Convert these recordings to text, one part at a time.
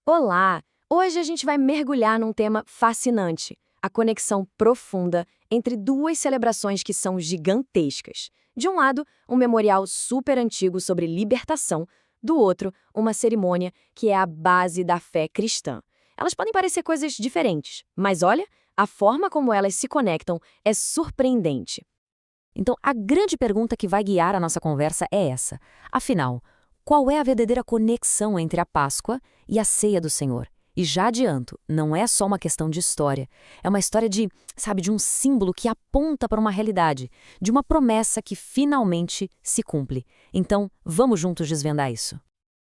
Olá! Hoje a gente vai mergulhar num tema fascinante: a conexão profunda entre duas celebrações que são gigantescas. De um lado, um memorial super antigo sobre libertação, do outro, uma cerimônia que é a base da fé cristã. Elas podem parecer coisas diferentes, mas olha, a forma como elas se conectam é surpreendente. Então, a grande pergunta que vai guiar a nossa conversa é essa. Afinal, qual é a verdadeira conexão entre a Páscoa e a ceia do Senhor? E já adianto, não é só uma questão de história. É uma história de um símbolo que aponta para uma realidade, de uma promessa que finalmente se cumpre. Então, vamos juntos desvendar isso.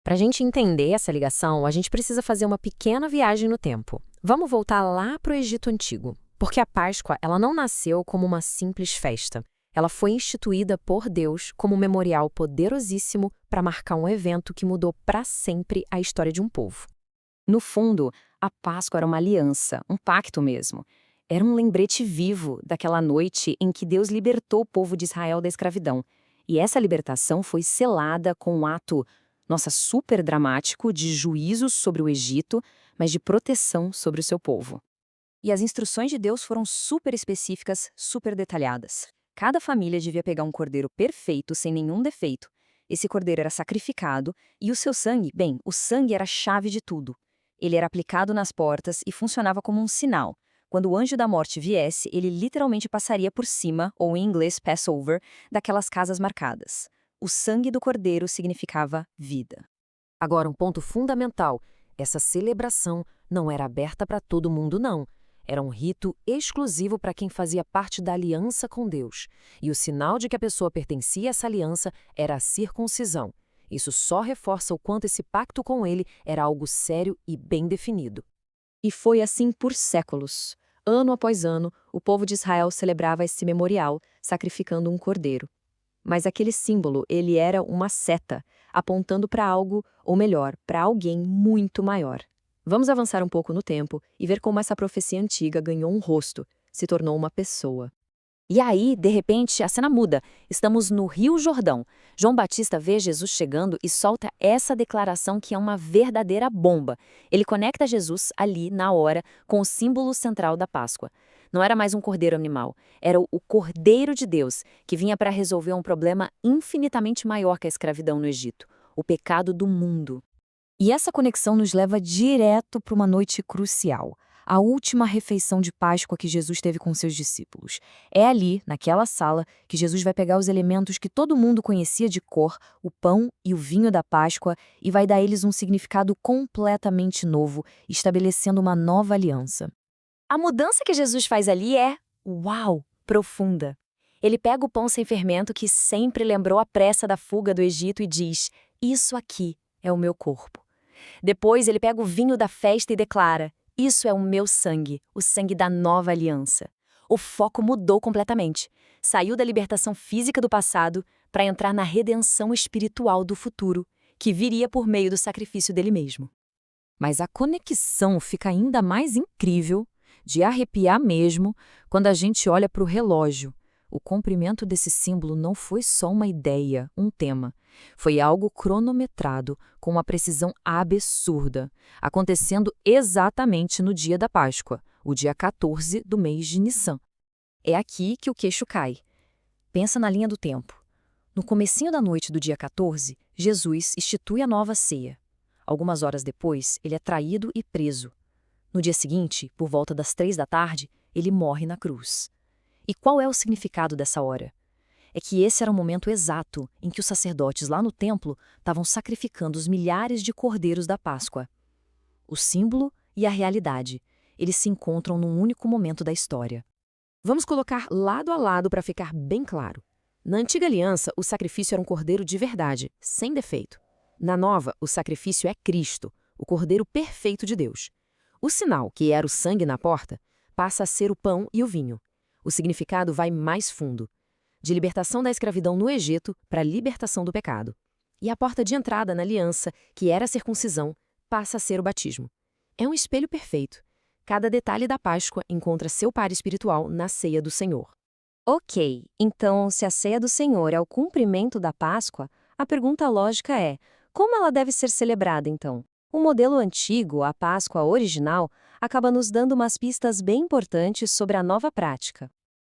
Para a gente entender essa ligação, a gente precisa fazer uma pequena viagem no tempo. Vamos voltar lá para o Egito Antigo, porque a Páscoa ela não nasceu como uma simples festa. Ela foi instituída por Deus como um memorial poderosíssimo para marcar um evento que mudou para sempre a história de um povo. No fundo, a Páscoa era uma aliança, um pacto mesmo. Era um lembrete vivo daquela noite em que Deus libertou o povo de Israel da escravidão. E essa libertação foi selada com um ato, nossa, super dramático de juízo sobre o Egito, mas de proteção sobre o seu povo. E as instruções de Deus foram super específicas, super detalhadas. Cada família devia pegar um cordeiro perfeito, sem nenhum defeito. Esse cordeiro era sacrificado e o seu sangue, bem, o sangue era a chave de tudo. Ele era aplicado nas portas e funcionava como um sinal. Quando o anjo da morte viesse, ele literalmente passaria por cima, ou em inglês Passover, daquelas casas marcadas. O sangue do cordeiro significava vida. Agora, um ponto fundamental: essa celebração não era aberta para todo mundo, não. Era um rito exclusivo para quem fazia parte da aliança com Deus. E o sinal de que a pessoa pertencia a essa aliança era a circuncisão. Isso só reforça o quanto esse pacto com ele era algo sério e bem definido. E foi assim por séculos. Ano após ano, o povo de Israel celebrava esse memorial, sacrificando um cordeiro. Mas aquele símbolo, ele era uma seta, apontando para algo, ou melhor, para alguém muito maior. Vamos avançar um pouco no tempo e ver como essa profecia antiga ganhou um rosto, se tornou uma pessoa. E aí, de repente, a cena muda. Estamos no Rio Jordão. João Batista vê Jesus chegando e solta essa declaração que é uma verdadeira bomba. Ele conecta Jesus ali, na hora, com o símbolo central da Páscoa. Não era mais um cordeiro animal, era o Cordeiro de Deus, que vinha para resolver um problema infinitamente maior que a escravidão no Egito: o pecado do mundo. E essa conexão nos leva direto para uma noite crucial, a última refeição de Páscoa que Jesus teve com seus discípulos. É ali, naquela sala, que Jesus vai pegar os elementos que todo mundo conhecia de cor, o pão e o vinho da Páscoa, e vai dar a eles um significado completamente novo, estabelecendo uma nova aliança. A mudança que Jesus faz ali é, uau, profunda. Ele pega o pão sem fermento que sempre lembrou a pressa da fuga do Egito e diz: "Isso aqui é o meu corpo." Depois ele pega o vinho da festa e declara: "Isso é o meu sangue, o sangue da nova aliança." O foco mudou completamente. Saiu da libertação física do passado para entrar na redenção espiritual do futuro, que viria por meio do sacrifício dele mesmo. Mas a conexão fica ainda mais incrível, de arrepiar mesmo, quando a gente olha para o relógio. O comprimento desse símbolo não foi só uma ideia, um tema. Foi algo cronometrado, com uma precisão absurda, acontecendo exatamente no dia da Páscoa, o dia 14 do mês de Nissan. É aqui que o queixo cai. Pensa na linha do tempo. No comecinho da noite do dia 14, Jesus institui a nova ceia. Algumas horas depois, ele é traído e preso. No dia seguinte, por volta das 3 da tarde, ele morre na cruz. E qual é o significado dessa hora? É que esse era o momento exato em que os sacerdotes lá no templo estavam sacrificando os milhares de cordeiros da Páscoa. O símbolo e a realidade, eles se encontram num único momento da história. Vamos colocar lado a lado para ficar bem claro. Na antiga aliança, o sacrifício era um cordeiro de verdade, sem defeito. Na nova, o sacrifício é Cristo, o cordeiro perfeito de Deus. O sinal, que era o sangue na porta, passa a ser o pão e o vinho. O significado vai mais fundo, de libertação da escravidão no Egito para a libertação do pecado. E a porta de entrada na aliança, que era a circuncisão, passa a ser o batismo. É um espelho perfeito. Cada detalhe da Páscoa encontra seu par espiritual na ceia do Senhor. Ok, então se a ceia do Senhor é o cumprimento da Páscoa, a pergunta lógica é: como ela deve ser celebrada então? O modelo antigo, a Páscoa original, acaba nos dando umas pistas bem importantes sobre a nova prática.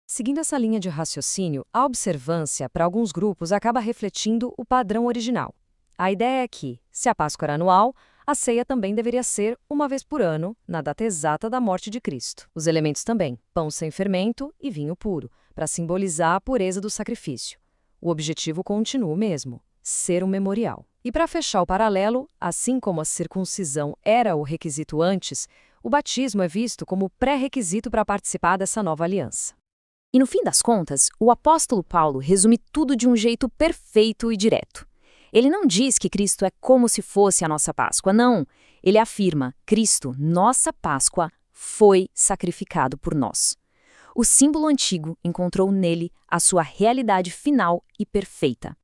Seguindo essa linha de raciocínio, a observância, para alguns grupos, acaba refletindo o padrão original. A ideia é que, se a Páscoa era anual, a ceia também deveria ser uma vez por ano, na data exata da morte de Cristo. Os elementos também, pão sem fermento e vinho puro, para simbolizar a pureza do sacrifício. O objetivo continua o mesmo, ser um memorial. E para fechar o paralelo, assim como a circuncisão era o requisito antes, o batismo é visto como pré-requisito para participar dessa nova aliança. E no fim das contas, o apóstolo Paulo resume tudo de um jeito perfeito e direto. Ele não diz que Cristo é como se fosse a nossa Páscoa, não. Ele afirma: Cristo, nossa Páscoa, foi sacrificado por nós. O símbolo antigo encontrou nele a sua realidade final e perfeita.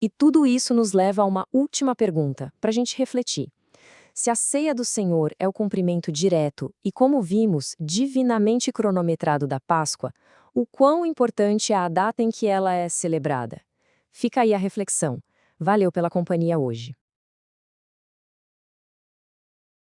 E tudo isso nos leva a uma última pergunta, para a gente refletir. Se a ceia do Senhor é o cumprimento direto e, como vimos, divinamente cronometrado da Páscoa, o quão importante é a data em que ela é celebrada? Fica aí a reflexão. Valeu pela companhia hoje.